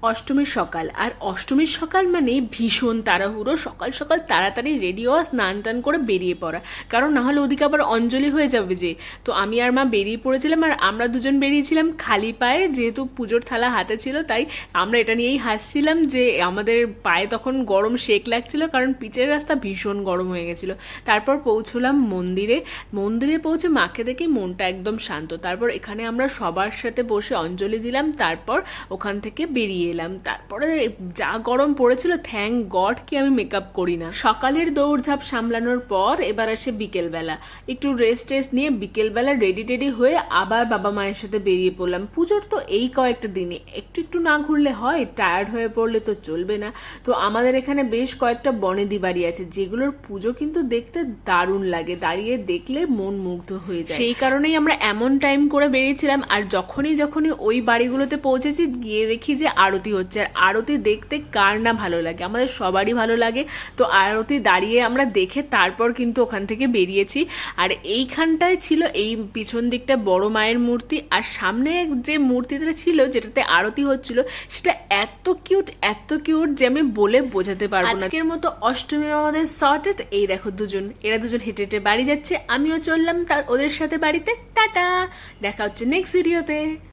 অষ্টমীর সকাল। আর অষ্টমীর সকাল মানে ভীষণ তাড়াহুড়ো, সকাল সকাল তাড়াতাড়ি রেডি হওয়া, স্নান টান করে বেরিয়ে পড়া, কারণ নাহলে ওদিকে আবার অঞ্জলি হয়ে যাবে যে। তো আমি আর মা বেরিয়ে পড়েছিলাম, আর আমরা দুজন বেরিয়েছিলাম খালি পায়ে, যেহেতু পুজোর থালা হাতে ছিল তাই আমরা এটা নিয়েই হাসছিলাম যে আমাদের পায়ে তখন গরম সেক লাগছিল, কারণ পিচের রাস্তা ভীষণ গরম হয়ে গেছিলো। তারপর পৌঁছলাম মন্দিরে। মন্দিরে পৌঁছে মাকে দেখে মনটা একদম শান্ত। তারপর এখানে আমরা সবার সাথে বসে অঞ্জলি দিলাম, তারপর ওখান থেকে বেরিয়ে এলাম। তারপরে যা গরম পড়েছিল, থ্যাংক গড কি আমি মেকআপ করি না। সকালের দৌড়ঝাঁপ সামলানোর পর এবার আসে বিকেলবেলা। একটু রেস্ট টেস্ট নিয়ে বিকেলবেলা রেডি টেডি হয়ে আবার বাবা মায়ের সাথে বেরিয়ে পড়লাম। পুজোর তো এই কয়েকটা দিনে একটু একটু না ঘুরলে হয়, টায়ার্ড হয়ে পড়লে তো চলবে না। তো আমাদের এখানে বেশ কয়েকটা বনেদি বাড়ি আছে, যেগুলোর পুজো কিন্তু দেখতে দারুণ লাগে, দাঁড়িয়ে দেখলে মন মুগ্ধ হয়ে যায়। সেই কারণেই আমরা এমন টাইম করে বেরিয়েছিলাম। আর যখনই যখনই ওই বাড়িগুলোতে পৌঁছেছি, গিয়ে দেখি যে আরতি হচ্ছে। আর আরতি দেখতে কার না ভালো লাগে, আমাদের সবারই ভালো লাগে। তো আরতি দাঁড়িয়ে আমরা দেখে তারপর কিন্তু ওখান থেকে বেরিয়েছি। আর এইখানটায় ছিল, এই পিছন দিকটা বড় মায়ের মূর্তি, আর সামনে যে মূর্তিটা ছিল যেটাতে আরতি হচ্ছিল, সেটা এত কিউট যে আমি বলে বোঝাতে পারবো না। আজকের মতো অষ্টমী আমাদের সর্টেড। এই দেখো এরা দুজন হেঁটে হেঁটে বাড়ি যাচ্ছে, আমিও চললাম তার ওদের সাথে বাড়িতে। টাটা, দেখা হচ্ছে নেক্সট ভিডিওতে।